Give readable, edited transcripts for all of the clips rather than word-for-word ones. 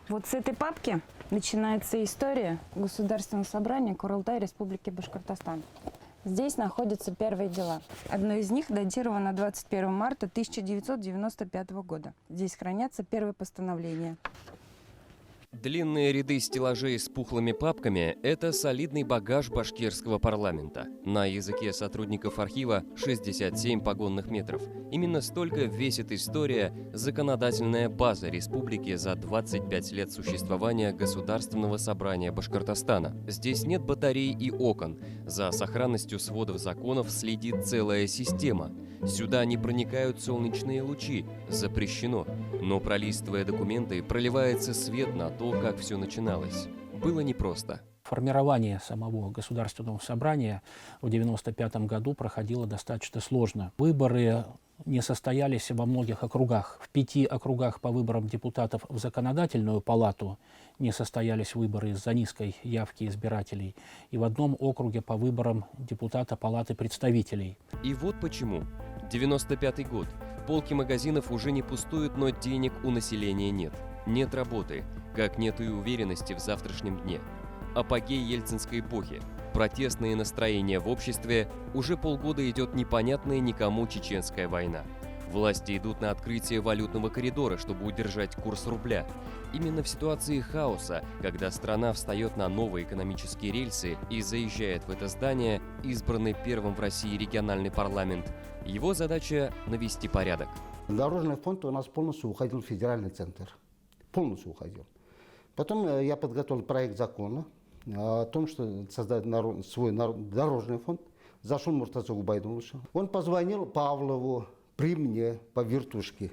Вот с этой папки начинается история Государственного собрания Курултай Республики Башкортостан. Здесь находятся первые дела. Одно из них датировано 21 марта 1995 года. Здесь хранятся первые постановления. Длинные ряды стеллажей с пухлыми папками – это солидный багаж башкирского парламента. На языке сотрудников архива 67 погонных метров. Именно столько весит история, законодательная база республики за 25 лет существования Государственного собрания Башкортостана. Здесь нет батарей и окон. За сохранностью сводов законов следит целая система. Сюда не проникают солнечные лучи. Запрещено. Но пролистывая документы, проливается свет на то, как все начиналось. Было непросто. Формирование самого Государственного собрания в 1995 году проходило достаточно сложно. Выборы не состоялись во многих округах. В 5 округах по выборам депутатов в Законодательную палату не состоялись выборы из-за низкой явки избирателей. И в одном округе по выборам депутата Палаты представителей. И вот почему. 95-й год. Полки магазинов уже не пустуют, но денег у населения нет. Нет работы, как нет и уверенности в завтрашнем дне. Апогей ельцинской эпохи. Протестные настроения в обществе. Уже полгода идет непонятная никому чеченская война. Власти идут на открытие валютного коридора, чтобы удержать курс рубля. Именно в ситуации хаоса, когда страна встает на новые экономические рельсы и заезжает в это здание, избранный первым в России региональный парламент, его задача – навести порядок. Дорожный фонд у нас полностью уходил в федеральный центр. Полностью уходил. Потом я подготовил проект закона о том, что создать свой дорожный фонд. Зашел Муртаза Губайдуловичу. Он позвонил Павлову при мне по вертушке.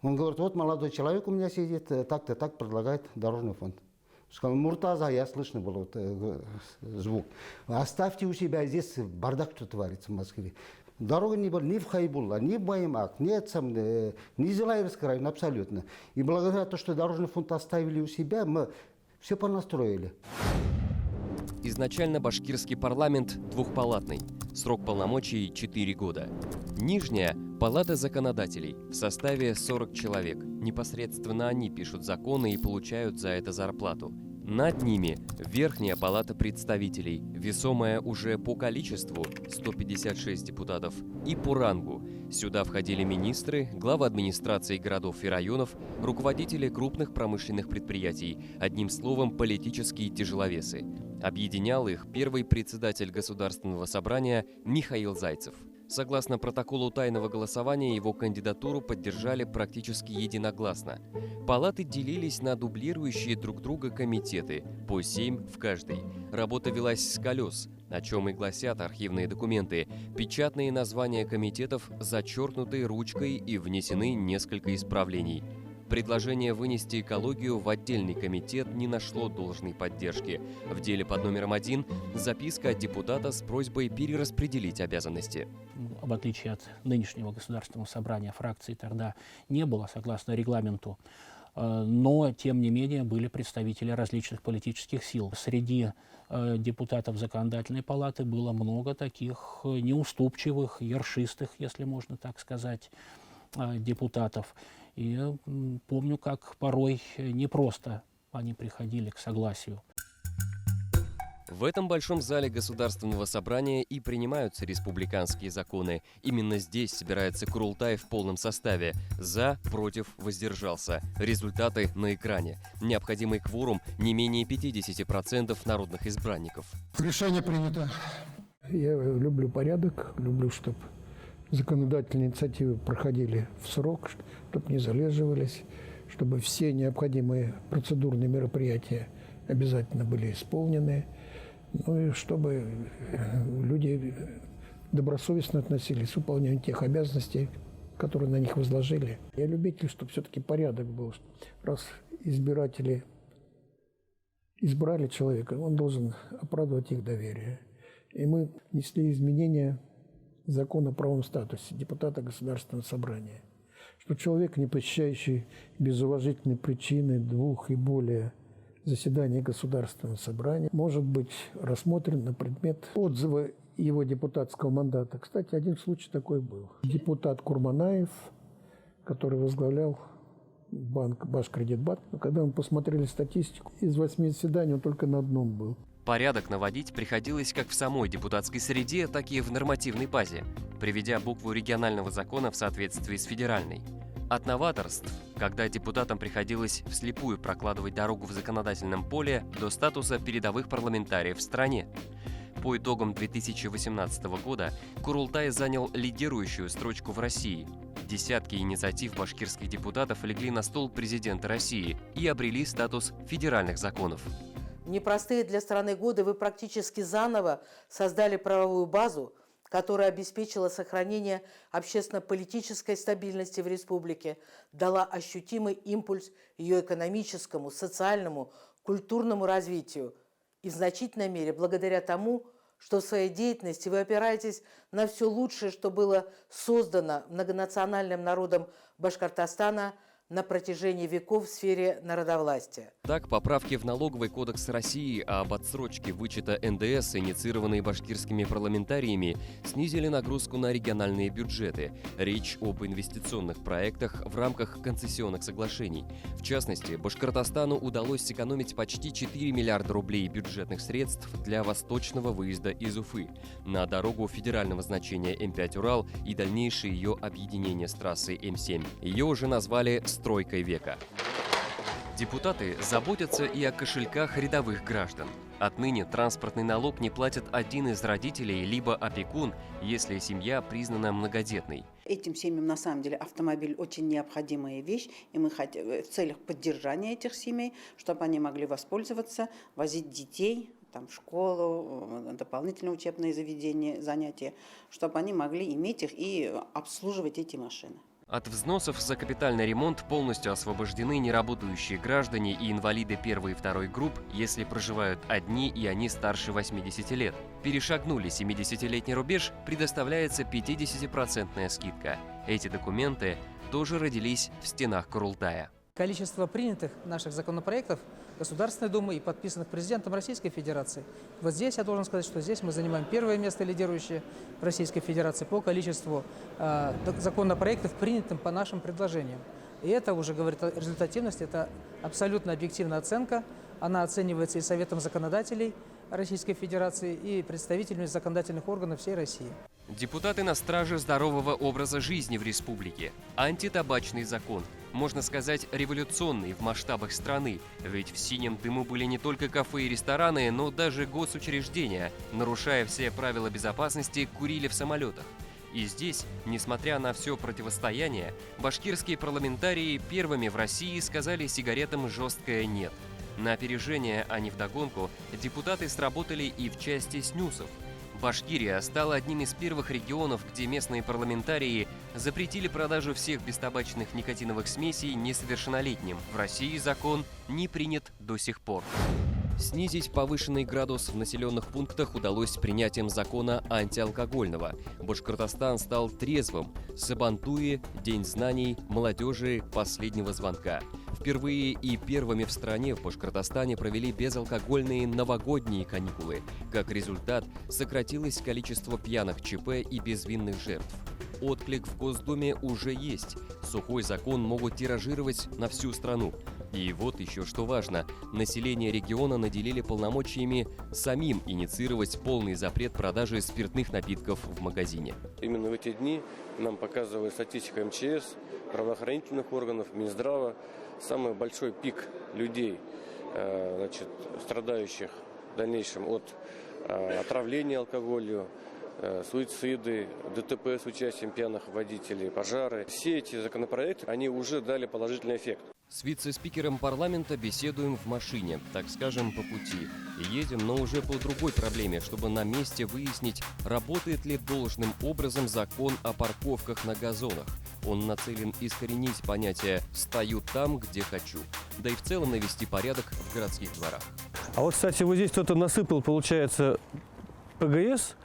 Он говорит, вот молодой человек у меня сидит, так-то так предлагает дорожный фонд. Сказал, Муртаза, я слышно был вот, звук. Оставьте у себя, здесь бардак что творится в Москве. Дорога не была ни в Хайбулла, ни в Баймак, ни Зилаевский район, абсолютно. И благодаря тому, что дорожный фонд оставили у себя, мы все понастроили. Изначально башкирский парламент двухпалатный. Срок полномочий 4 года. Нижняя – палата законодателей в составе 40 человек. Непосредственно они пишут законы и получают за это зарплату. Над ними верхняя палата представителей, весомая уже по количеству 156 депутатов, и по рангу. Сюда входили министры, главы администрации городов и районов, руководители крупных промышленных предприятий, одним словом, политические тяжеловесы. Объединял их первый председатель Государственного собрания Михаил Зайцев. Согласно протоколу тайного голосования, его кандидатуру поддержали практически единогласно. Палаты делились на дублирующие друг друга комитеты, по 7 в каждой. Работа велась с колес, о чем и гласят архивные документы. Печатные названия комитетов зачеркнуты ручкой и внесены несколько исправлений. Предложение вынести экологию в отдельный комитет не нашло должной поддержки. В деле под номером 1 записка от депутата с просьбой перераспределить обязанности. В отличие от нынешнего Государственного собрания, фракций тогда не было, согласно регламенту. Но, тем не менее, были представители различных политических сил. Среди депутатов Законодательной палаты было много таких неуступчивых, ершистых, если можно так сказать, депутатов. И помню, как порой непросто они приходили к согласию. В этом большом зале Государственного собрания и принимаются республиканские законы. Именно здесь собирается Курултай в полном составе. За, против, воздержался. Результаты на экране. Необходимый кворум не менее 50% народных избранников. Решение принято. Я люблю порядок, люблю, чтобы законодательные инициативы проходили в срок, чтобы не залеживались, чтобы все необходимые процедурные мероприятия обязательно были исполнены, ну и чтобы люди добросовестно относились к выполнению тех обязанностей, которые на них возложили. Я любитель, чтобы все-таки порядок был. Раз избиратели избрали человека, он должен оправдывать их доверие. И мы внесли изменения в закон о правом статусе депутата Государственного собрания, что человек, не посещающий без уважительной причины 2 и более заседаний Государственного собрания, может быть рассмотрен на предмет отзыва его депутатского мандата. Кстати, один случай такой был. Депутат Курманаев, который возглавлял банк Башкредитбанк. Но когда мы посмотрели статистику, из 8 заседаний он только на одном был. Порядок наводить приходилось как в самой депутатской среде, так и в нормативной базе, приведя букву регионального закона в соответствии с федеральной. От новаторств, когда депутатам приходилось вслепую прокладывать дорогу в законодательном поле, до статуса передовых парламентариев в стране. По итогам 2018 года Курултай занял лидирующую строчку в России. Десятки инициатив башкирских депутатов легли на стол президента России и обрели статус федеральных законов. В непростые для страны годы вы практически заново создали правовую базу, которая обеспечила сохранение общественно-политической стабильности в республике, дала ощутимый импульс ее экономическому, социальному, культурному развитию. И в значительной мере благодаря тому, что в своей деятельности вы опираетесь на все лучшее, что было создано многонациональным народом Башкортостана на протяжении веков в сфере народовластия. Так, поправки в Налоговый кодекс России об отсрочке вычета НДС, инициированные башкирскими парламентариями, снизили нагрузку на региональные бюджеты. Речь об инвестиционных проектах в рамках концессионных соглашений. В частности, Башкортостану удалось сэкономить почти 4 миллиарда рублей бюджетных средств для восточного выезда из Уфы на дорогу федерального значения М5 Урал и дальнейшее ее объединение с трассой М7. Ее уже назвали «стройкой века». Депутаты заботятся и о кошельках рядовых граждан. Отныне транспортный налог не платит один из родителей либо опекун, если семья признана многодетной. Этим семьям на самом деле автомобиль очень необходимая вещь, и мы хотим в целях поддержания этих семей, чтобы они могли воспользоваться, возить детей в школу, дополнительные учебные заведения, занятия, чтобы они могли иметь их и обслуживать эти машины. От взносов за капитальный ремонт полностью освобождены неработающие граждане и инвалиды первой и второй групп, если проживают одни и они старше 80 лет. Перешагнули 70-летний рубеж, предоставляется 50% скидка. Эти документы тоже родились в стенах Курултая. Количество принятых наших законопроектов Государственной Думы и подписанных президентом Российской Федерации. Вот здесь я должен сказать, что здесь мы занимаем первое место лидирующее в Российской Федерации по количеству законопроектов, принятым по нашим предложениям. И это уже говорит о результативности, это абсолютно объективная оценка. Она оценивается и Советом законодателей Российской Федерации, и представителями законодательных органов всей России. Депутаты на страже здорового образа жизни в республике. Антитабачный закон. Можно сказать, революционный в масштабах страны. Ведь в синем дыму были не только кафе и рестораны, но даже госучреждения. Нарушая все правила безопасности, курили в самолетах. И здесь, несмотря на все противостояние, башкирские парламентарии первыми в России сказали сигаретам жесткое «нет». На опережение, а не вдогонку, депутаты сработали и в части снюсов. Башкирия стала одним из первых регионов, где местные парламентарии запретили продажу всех бестабачных никотиновых смесей несовершеннолетним. В России закон не принят до сих пор. Снизить повышенный градус в населенных пунктах удалось принятием закона антиалкогольного. Башкортостан стал трезвым. Сабантуи, День знаний, молодежи, последнего звонка. Впервые и первыми в стране в Башкортостане провели безалкогольные новогодние каникулы. Как результат, сократилось количество пьяных ЧП и безвинных жертв. Отклик в Госдуме уже есть. Сухой закон могут тиражировать на всю страну. И вот еще что важно. Население региона наделили полномочиями самим инициировать полный запрет продажи спиртных напитков в магазине. Именно в эти дни нам показывает статистика МЧС, правоохранительных органов, Минздрава, самый большой пик людей, страдающих в дальнейшем от отравления алкоголем, суициды, ДТП с участием пьяных водителей, пожары. Все эти законопроекты, они уже дали положительный эффект. С вице-спикером парламента беседуем в машине, так скажем, по пути. И едем, но уже по другой проблеме, чтобы на месте выяснить, работает ли должным образом закон о парковках на газонах. Он нацелен искоренить понятие «стою там, где хочу», да и в целом навести порядок в городских дворах. А вот, кстати, вот здесь кто-то насыпал, получается, ПГС,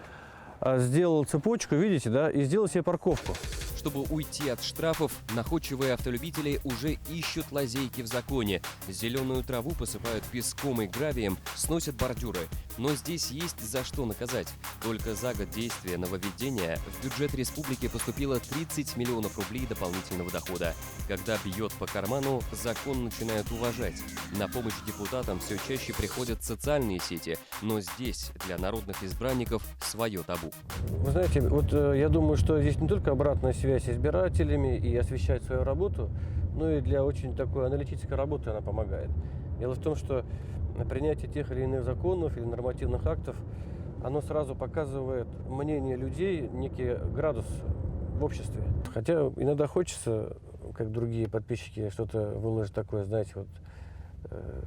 сделал цепочку, видите, да, и сделал себе парковку. Чтобы уйти от штрафов, находчивые автолюбители уже ищут лазейки в законе. Зеленую траву посыпают песком и гравием, сносят бордюры. Но здесь есть за что наказать. Только за год действия нововведения в бюджет республики поступило 30 миллионов рублей дополнительного дохода. Когда бьет по карману, закон начинают уважать. На помощь депутатам все чаще приходят социальные сети, но здесь для народных избранников свое табу. Вы знаете, вот я думаю, что здесь не только обратная связь с избирателями и освещать свою работу, но и для очень такой аналитической работы она помогает. Дело в том, что принятие тех или иных законов или нормативных актов, оно сразу показывает мнение людей, некий градус в обществе. Хотя иногда хочется, как другие подписчики, что-то выложить такое, знаете, вот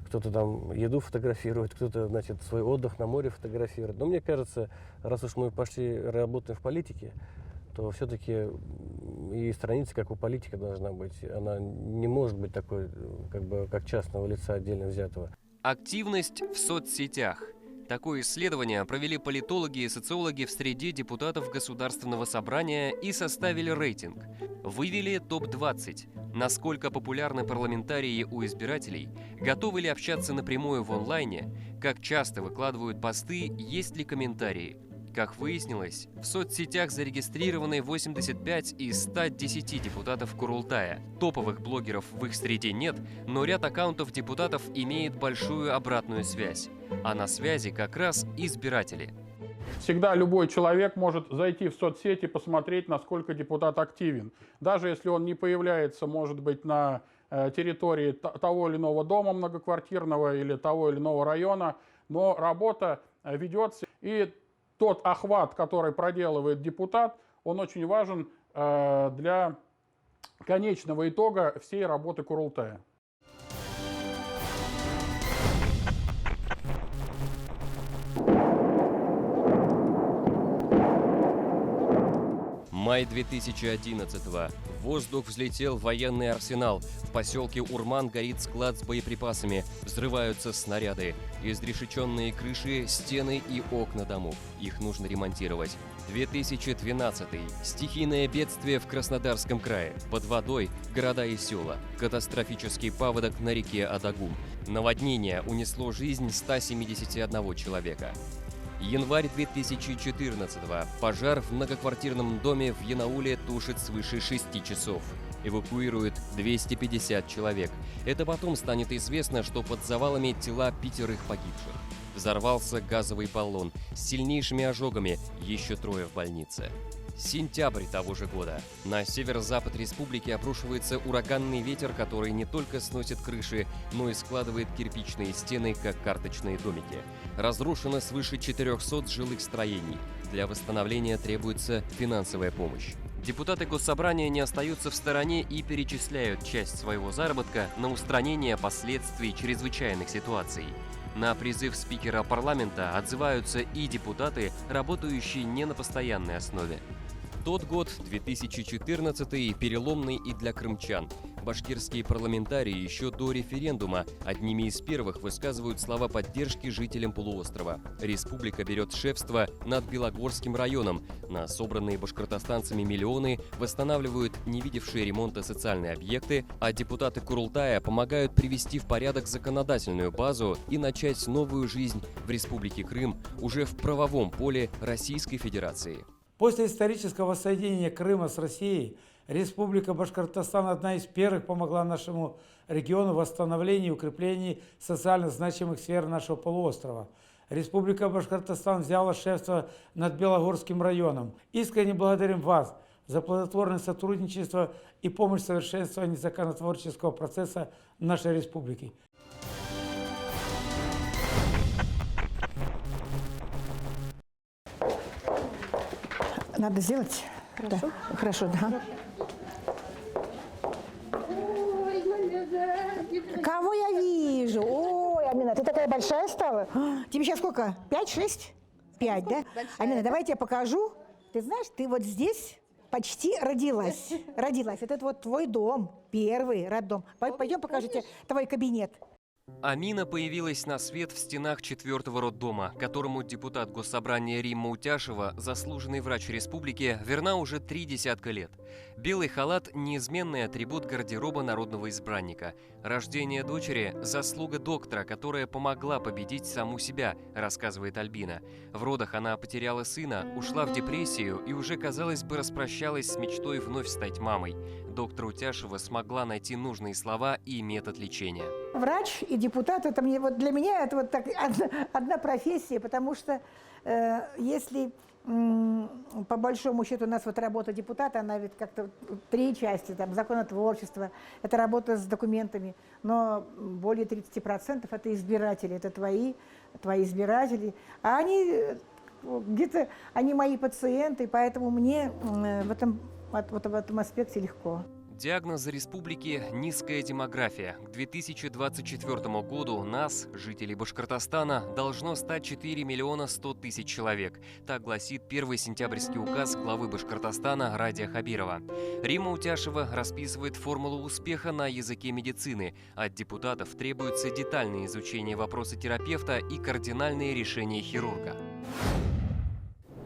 кто-то там еду фотографирует, кто-то, значит, свой отдых на море фотографирует. Но мне кажется, раз уж мы пошли работаем в политике, то все-таки и страница, как у политика, должна быть. Она не может быть такой, как частного лица отдельно взятого. Активность в соцсетях. Такое исследование провели политологи и социологи в среде депутатов Государственного собрания и составили рейтинг. Вывели топ-20. Насколько популярны парламентарии у избирателей, готовы ли общаться напрямую в онлайне, как часто выкладывают посты, есть ли комментарии. Как выяснилось, в соцсетях зарегистрированы 85 из 110 депутатов Курултая. Топовых блогеров в их среде нет, но ряд аккаунтов депутатов имеет большую обратную связь. А на связи как раз избиратели. Всегда любой человек может зайти в соцсети и посмотреть, насколько депутат активен. Даже если он не появляется, может быть, на территории того или иного дома многоквартирного или того или иного района, но работа ведется. И тот охват, который проделывает депутат, он очень важен для конечного итога всей работы Курултая. Май 2011-го. В воздух взлетел военный арсенал. В поселке Урман горит склад с боеприпасами. Взрываются снаряды. Изрешеченные крыши, стены и окна домов. Их нужно ремонтировать. 2012-й. Стихийное бедствие в Краснодарском крае. Под водой города и села. Катастрофический паводок на реке Адагум. Наводнение унесло жизнь 171 человека. Январь 2014-го. Пожар в многоквартирном доме в Янауле тушит свыше 6 часов. Эвакуируют 250 человек. Это потом станет известно, что под завалами тела 5 погибших. Взорвался газовый баллон с сильнейшими ожогами, еще 3 в больнице. Сентябрь того же года. На северо-запад республики обрушивается ураганный ветер, который не только сносит крыши, но и складывает кирпичные стены, как карточные домики. Разрушено свыше 400 жилых строений. Для восстановления требуется финансовая помощь. Депутаты Госсобрания не остаются в стороне и перечисляют часть своего заработка на устранение последствий чрезвычайных ситуаций. На призыв спикера парламента отзываются и депутаты, работающие не на постоянной основе. Тот год, 2014-й, переломный и для крымчан. Башкирские парламентарии еще до референдума одними из первых высказывают слова поддержки жителям полуострова. Республика берет шефство над Белогорским районом. На собранные башкортостанцами миллионы восстанавливают не видевшие ремонта социальные объекты, а депутаты Курултая помогают привести в порядок законодательную базу и начать новую жизнь в Республике Крым уже в правовом поле Российской Федерации. После исторического воссоединения Крыма с Россией Республика Башкортостан одна из первых помогла нашему региону в восстановлении и укреплении социально значимых сфер нашего полуострова. Республика Башкортостан взяла шефство над Белогорским районом. Искренне благодарим вас за плодотворное сотрудничество и помощь в совершенствовании законотворческого процесса нашей республики. Надо сделать? Хорошо. Да. Хорошо, да. Кого я вижу? Ой, Амина, ты такая большая стала? Тебе сейчас сколько? 5, 6? 5, да? Амина, давай я тебе покажу. Ты знаешь, ты вот здесь почти родилась. Родилась. Это вот твой дом, первый роддом. Пойдем покажу тебе твой кабинет. Амина появилась на свет в стенах 4-го роддома, которому депутат Госсобрания Римма Утяшева, заслуженный врач республики, верна уже 3 десятка лет. Белый халат – неизменный атрибут гардероба народного избранника. Рождение дочери – заслуга доктора, которая помогла победить саму себя, рассказывает Альбина. В родах она потеряла сына, ушла в депрессию и уже, казалось бы, распрощалась с мечтой вновь стать мамой. Доктор Утяшева смогла найти нужные слова и метод лечения. Врач и депутат, это мне, вот для меня это вот так одна профессия, потому что если по большому счету у нас вот работа депутата, она ведь как-то 3 части, там, законотворчество, это работа с документами, но более 30% это избиратели, это твои избиратели, а они где-то, они мои пациенты, поэтому мне в этом аспекте легко. Диагноз республики – низкая демография. К 2024 году нас, жителей Башкортостана, должно стать 4 миллиона 100 тысяч человек. Так гласит первый сентябрьский указ главы Башкортостана Радия Хабирова. Римма Утяшева расписывает формулу успеха на языке медицины. От депутатов требуется детальное изучение вопроса терапевта и кардинальные решения хирурга.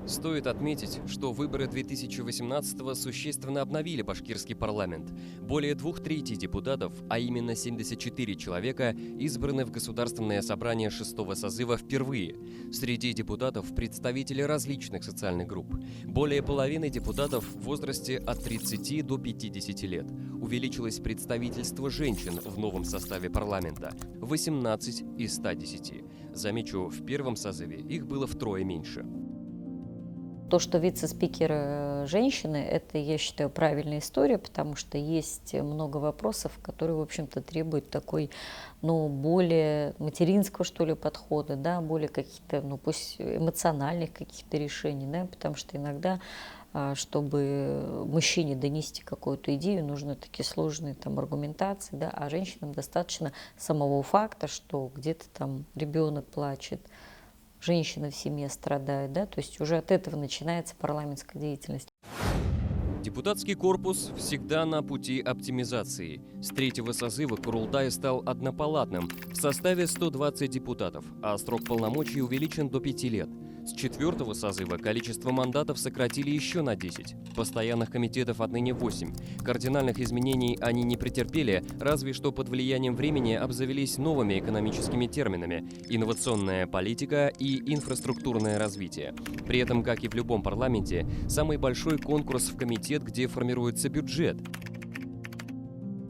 Стоит отметить, что выборы 2018-го существенно обновили башкирский парламент. Более 2/3 депутатов, а именно 74 человека, избраны в Государственное собрание 6-го созыва впервые. Среди депутатов представители различных социальных групп. Более половины депутатов в возрасте от 30 до 50 лет. Увеличилось представительство женщин в новом составе парламента – 18 из 110. Замечу, в первом созыве их было втрое меньше. То, что вице-спикер женщины, это, я считаю, правильная история, потому что есть много вопросов, которые, в общем-то, требуют такой, более материнского, что ли, подхода, да, более каких-то, пусть эмоциональных каких-то решений, да, потому что иногда, чтобы мужчине донести какую-то идею, нужны такие сложные там аргументации, да, а женщинам достаточно самого факта, что где-то там ребенок плачет, женщина в семье страдает, да, то есть уже от этого начинается парламентская деятельность. Депутатский корпус всегда на пути оптимизации. С 3-го созыва Курултай стал однопалатным в составе 120 депутатов, а срок полномочий увеличен до 5 лет. С 4-го созыва количество мандатов сократили еще на 10. Постоянных комитетов отныне 8. Кардинальных изменений они не претерпели, разве что под влиянием времени обзавелись новыми экономическими терминами – инновационная политика и инфраструктурное развитие. При этом, как и в любом парламенте, самый большой конкурс в комитет, где формируется бюджет.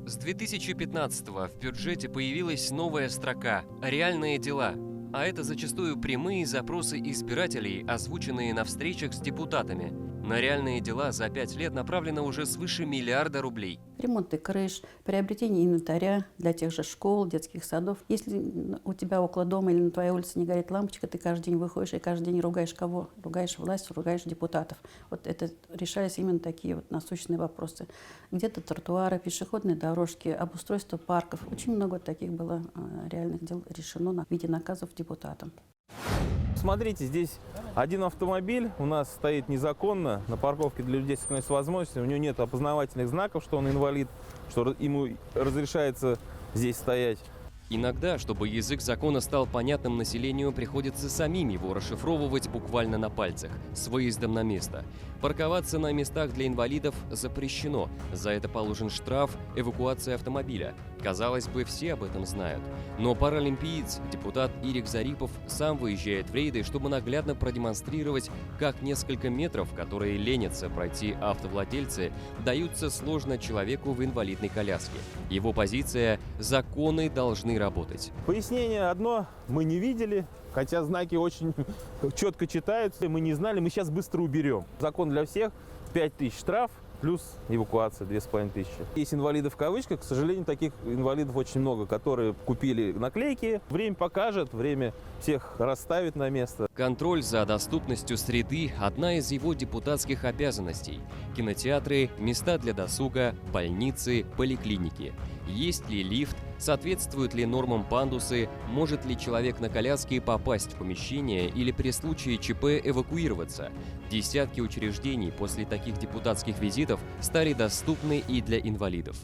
С 2015-го в бюджете появилась новая строка «Реальные дела». А это зачастую прямые запросы избирателей, озвученные на встречах с депутатами. На реальные дела за 5 лет направлено уже свыше миллиарда рублей. Ремонты крыш, приобретение инвентаря для тех же школ, детских садов. Если у тебя около дома или на твоей улице не горит лампочка, ты каждый день выходишь и каждый день ругаешь кого? Ругаешь власть, ругаешь депутатов. Вот это решались именно такие вот насущные вопросы. Где-то тротуары, пешеходные дорожки, обустройство парков. Очень много таких было реальных дел решено в виде наказов депутатам. Смотрите, здесь один автомобиль у нас стоит незаконно на парковке для людей с возможностями. У него нет опознавательных знаков, что он инвалид, что ему разрешается здесь стоять. Иногда, чтобы язык закона стал понятным населению, приходится самим его расшифровывать буквально на пальцах, с выездом на место. Парковаться на местах для инвалидов запрещено. За это положен штраф, эвакуация автомобиля. Казалось бы, все об этом знают. Но паралимпиец, депутат Ирик Зарипов, сам выезжает в рейды, чтобы наглядно продемонстрировать, как несколько метров, которые ленятся пройти автовладельцы, даются сложно человеку в инвалидной коляске. Его позиция – законы должны работать. Пояснение одно мы не видели, хотя знаки очень четко читаются. Мы не знали, мы сейчас быстро уберем. Закон для всех, 5000 штраф, плюс эвакуация 2500. Есть инвалиды в кавычках, к сожалению, таких инвалидов очень много, которые купили наклейки. Время покажет, время всех расставит на место. Контроль за доступностью среды – одна из его депутатских обязанностей. Кинотеатры, места для досуга, больницы, поликлиники. Есть ли лифт, соответствуют ли нормам пандусы, может ли человек на коляске попасть в помещение или при случае ЧП эвакуироваться. Десятки учреждений после таких депутатских визитов стали доступны и для инвалидов.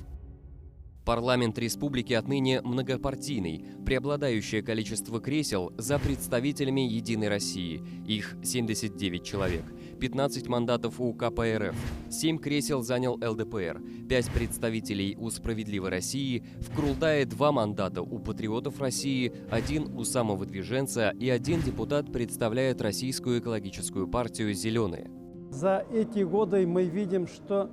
Парламент республики отныне многопартийный. Преобладающее количество кресел за представителями «Единой России». Их 79 человек. 15 мандатов у КПРФ. 7 кресел занял ЛДПР. 5 представителей у «Справедливой России». В Курултае 2 мандата у «Патриотов России», 1 у самовыдвиженца и 1 депутат представляет Российскую экологическую партию «Зеленые». За эти годы мы видим, что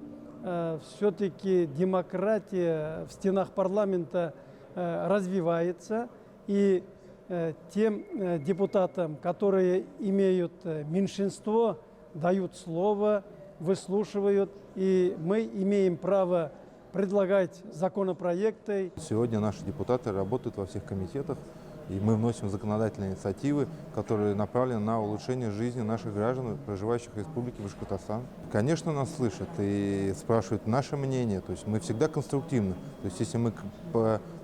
все-таки демократия в стенах парламента развивается, и тем депутатам, которые имеют меньшинство, дают слово, выслушивают, и мы имеем право предлагать законопроекты. Сегодня наши депутаты работают во всех комитетах, и мы вносим законодательные инициативы, которые направлены на улучшение жизни наших граждан, проживающих в Республике Башкортостан. Конечно, нас слышат и спрашивают наше мнение, то есть мы всегда конструктивны. То есть если мы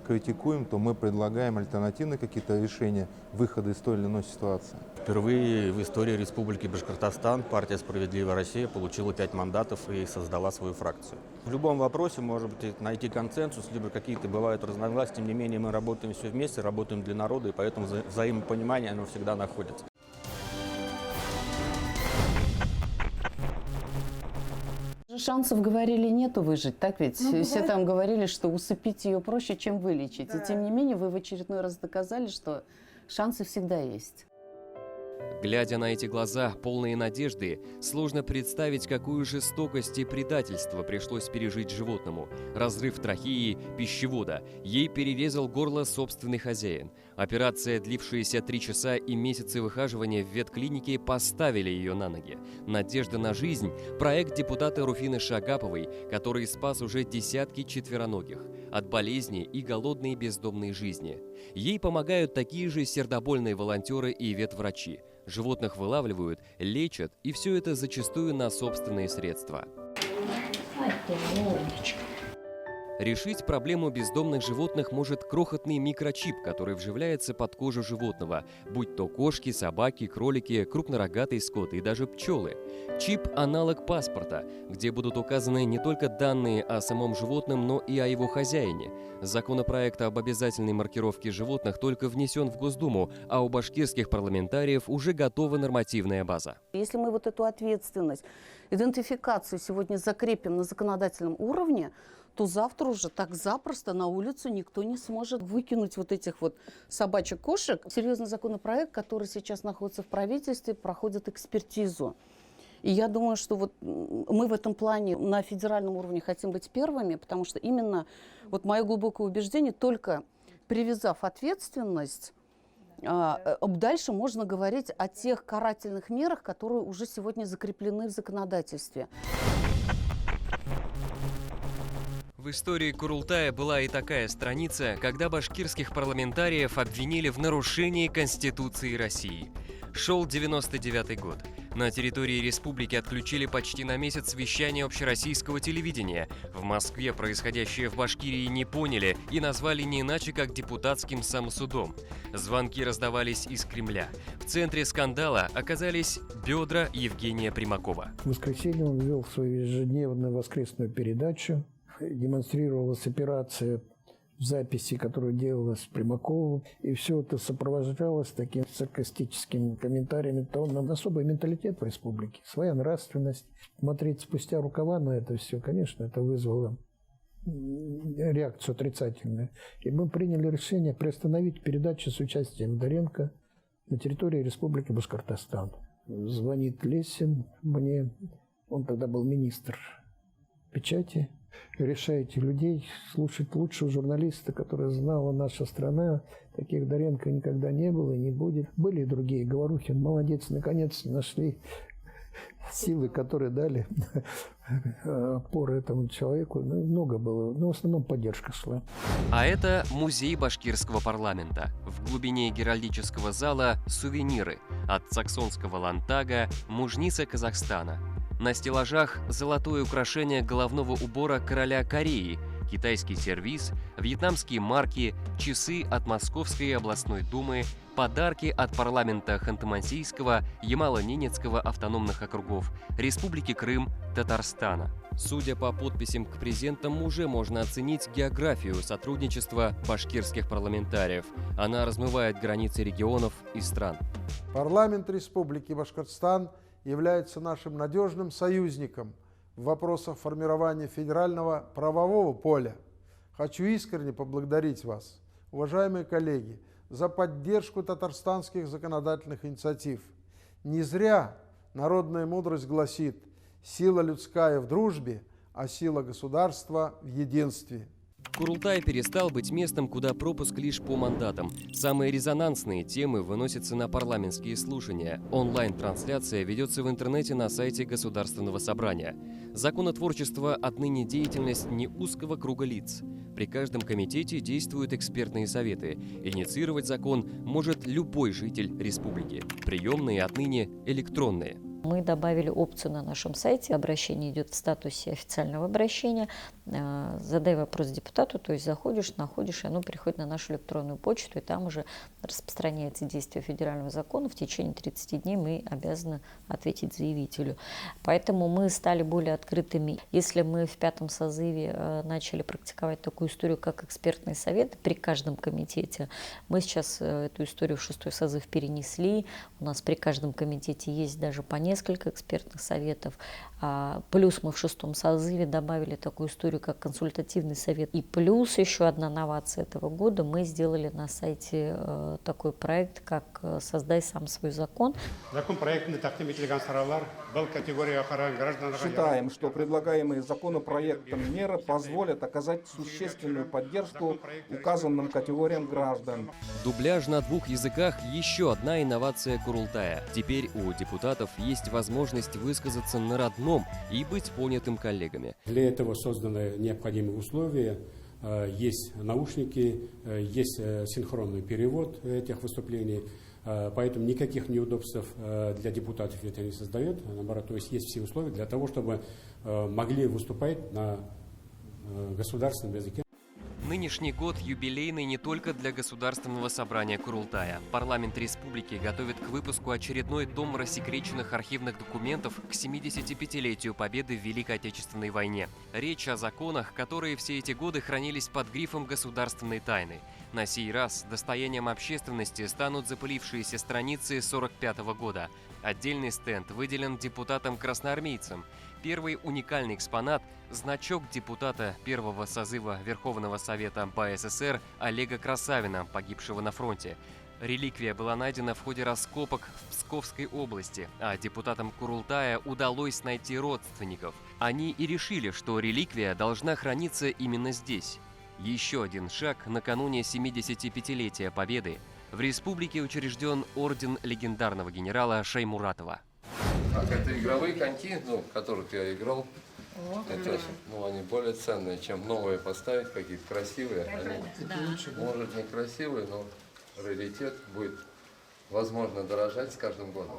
критикуем, то мы предлагаем альтернативные какие-то решения выхода из той или иной ситуации. Впервые в истории Республики Башкортостан партия «Справедливая Россия» получила 5 мандатов и создала свою фракцию. В любом вопросе может быть найти консенсус, либо какие-то бывают разногласия, тем не менее мы работаем все вместе, работаем для народа, и поэтому взаимопонимание оно всегда находится. Шансов, говорили, нету выжить, так ведь? Все там говорили, что усыпить ее проще, чем вылечить. Да. И тем не менее вы в очередной раз доказали, что шансы всегда есть. Глядя на эти глаза, полные надежды, сложно представить, какую жестокость и предательство пришлось пережить животному. Разрыв трахеи, пищевода. Ей перерезал горло собственный хозяин. Операция, длившаяся 3 часа, и месяцы выхаживания в ветклинике поставили ее на ноги. «Надежда на жизнь» – проект депутата Руфины Шагаповой, который спас уже десятки четвероногих от болезни и голодной бездомной жизни. Ей помогают такие же сердобольные волонтеры и ветврачи. Животных вылавливают, лечат, и все это зачастую на собственные средства. Решить проблему бездомных животных может крохотный микрочип, который вживляется под кожу животного, будь то кошки, собаки, кролики, крупнорогатый скот и даже пчелы. Чип – аналог паспорта, где будут указаны не только данные о самом животном, но и о его хозяине. Законопроект об обязательной маркировке животных только внесен в Госдуму, а у башкирских парламентариев уже готова нормативная база. Если мы вот эту ответственность, идентификацию сегодня закрепим на законодательном уровне, то завтра уже так запросто на улицу никто не сможет выкинуть вот этих вот собачек-кошек. Серьезный законопроект, который сейчас находится в правительстве, проходит экспертизу. И я думаю, что вот мы в этом плане на федеральном уровне хотим быть первыми, потому что именно вот мое глубокое убеждение, только привязав ответственность, дальше можно говорить о тех карательных мерах, которые уже сегодня закреплены в законодательстве. В истории Курултая была и такая страница, когда башкирских парламентариев обвинили в нарушении Конституции России. Шел 99-й год. На территории республики отключили почти на месяц вещание общероссийского телевидения. В Москве происходящее в Башкирии не поняли и назвали не иначе, как депутатским самосудом. Звонки раздавались из Кремля. В центре скандала оказались бедра Евгения Примакова. В воскресенье он вел свою ежедневную воскресную передачу. Демонстрировалась операция в записи, которую делалась Примакову. И все это сопровождалось такими саркастическими комментариями. То он особый менталитет в республике, своя нравственность. Смотреть спустя рукава на это все, конечно, это вызвало реакцию отрицательную. И мы приняли решение приостановить передачу с участием Доренко на территории Республики Башкортостан. Звонит Лесин мне, он тогда был министр печати. Решаете людей слушать лучшего журналиста, который знала наша страна. Таких Доренко никогда не было и не будет. Были и другие. Говорухин, молодец, наконец нашли силы, которые дали опору этому человеку. Ну, много было, но в основном поддержка шла. А это музей башкирского парламента. В глубине геральдического зала сувениры от саксонского Лантага, мужница Казахстана. На стеллажах золотое украшение головного убора короля Кореи, китайский сервиз, вьетнамские марки, часы от Московской областной думы, подарки от парламента Ханты-Мансийского, Ямало-Ненецкого автономных округов, Республики Крым, Татарстана. Судя по подписям к презентам, уже можно оценить географию сотрудничества башкирских парламентариев. Она размывает границы регионов и стран. Парламент Республики Башкортостан является нашим надежным союзником в вопросах формирования федерального правового поля. Хочу искренне поблагодарить вас, уважаемые коллеги, за поддержку татарстанских законодательных инициатив. Не зря народная мудрость гласит: сила людская в дружбе, а сила государства в единстве. Курултай перестал быть местом, куда пропуск лишь по мандатам. Самые резонансные темы выносятся на парламентские слушания. Онлайн-трансляция ведется в интернете на сайте Государственного собрания. Законотворчество отныне деятельность не узкого круга лиц. При каждом комитете действуют экспертные советы. Инициировать закон может любой житель республики. Приемные отныне электронные. Мы добавили опцию на нашем сайте. Обращение идет в статусе официального обращения. Задай вопрос депутату, то есть заходишь, находишь, и оно приходит на нашу электронную почту, и там уже распространяется действие федерального закона. В течение 30 дней мы обязаны ответить заявителю. Поэтому мы стали более открытыми. Если мы в 5-м созыве начали практиковать такую историю, как экспертные советы при каждом комитете, мы сейчас эту историю в 6-й созыв перенесли. У нас при каждом комитете есть даже по несколько экспертных советов. Плюс мы в 6-м созыве добавили такую историю, как консультативный совет. И плюс еще одна новация этого года. Мы сделали на сайте такой проект, как «Создай сам свой закон». Считаем, что предлагаемые законопроектом меры позволят оказать существенную поддержку указанным категориям граждан. Дубляж на 2 языках – еще одна инновация Курултая. Теперь у депутатов есть возможность высказаться на родном и быть понятым коллегами. Для этого созданы необходимые условия. Есть наушники, есть синхронный перевод этих выступлений. Поэтому никаких неудобств для депутатов это не создает. Наоборот, то есть все условия для того, чтобы могли выступать на государственном языке. Нынешний год юбилейный не только для Государственного собрания Курултая. Парламент республики готовит к выпуску очередной том рассекреченных архивных документов к 75-летию победы в Великой Отечественной войне. Речь о законах, которые все эти годы хранились под грифом государственной тайны. На сей раз достоянием общественности станут запылившиеся страницы 1945 года. Отдельный стенд выделен депутатам-красноармейцам. Первый уникальный экспонат – значок депутата первого созыва Верховного Совета БССР Олега Красавина, погибшего на фронте. Реликвия была найдена в ходе раскопок в Псковской области, а депутатам Курултая удалось найти родственников. Они и решили, что реликвия должна храниться именно здесь. Еще один шаг накануне 75-летия Победы. В республике учрежден орден легендарного генерала Шаймуратова. Так, это игровые коньки, в которых я играл. Это, они более ценные, чем новые поставить, какие-то красивые. Они, может, не красивые, но раритет будет, возможно, дорожать с каждым годом.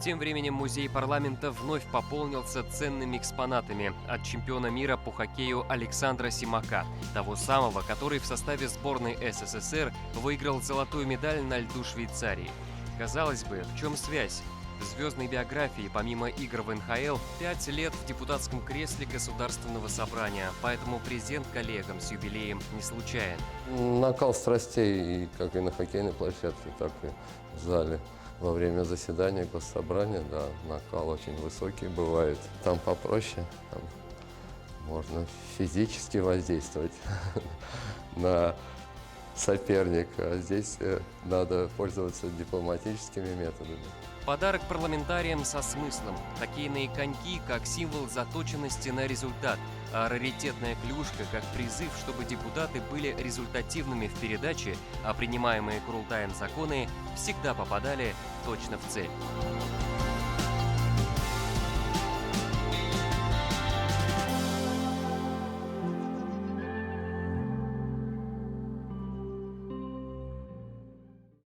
Тем временем музей парламента вновь пополнился ценными экспонатами от чемпиона мира по хоккею Александра Симака, того самого, который в составе сборной СССР выиграл золотую медаль на льду Швейцарии. Казалось бы, в чем связь? В звездной биографии, помимо игр в НХЛ, 5 лет в депутатском кресле Государственного собрания, поэтому презент коллегам с юбилеем не случайен. Накал страстей, и как и на хоккейной площадке, так и в зале. Во время заседания госсобрания, да, накал очень высокий бывает. Там попроще, там можно физически воздействовать на соперника. Здесь надо пользоваться дипломатическими методами. Подарок парламентариям со смыслом. Хоккейные коньки как символ заточенности на результат, а раритетная клюшка как призыв, чтобы депутаты были результативными в передаче, а принимаемые Курултаем законы всегда попадали точно в цель.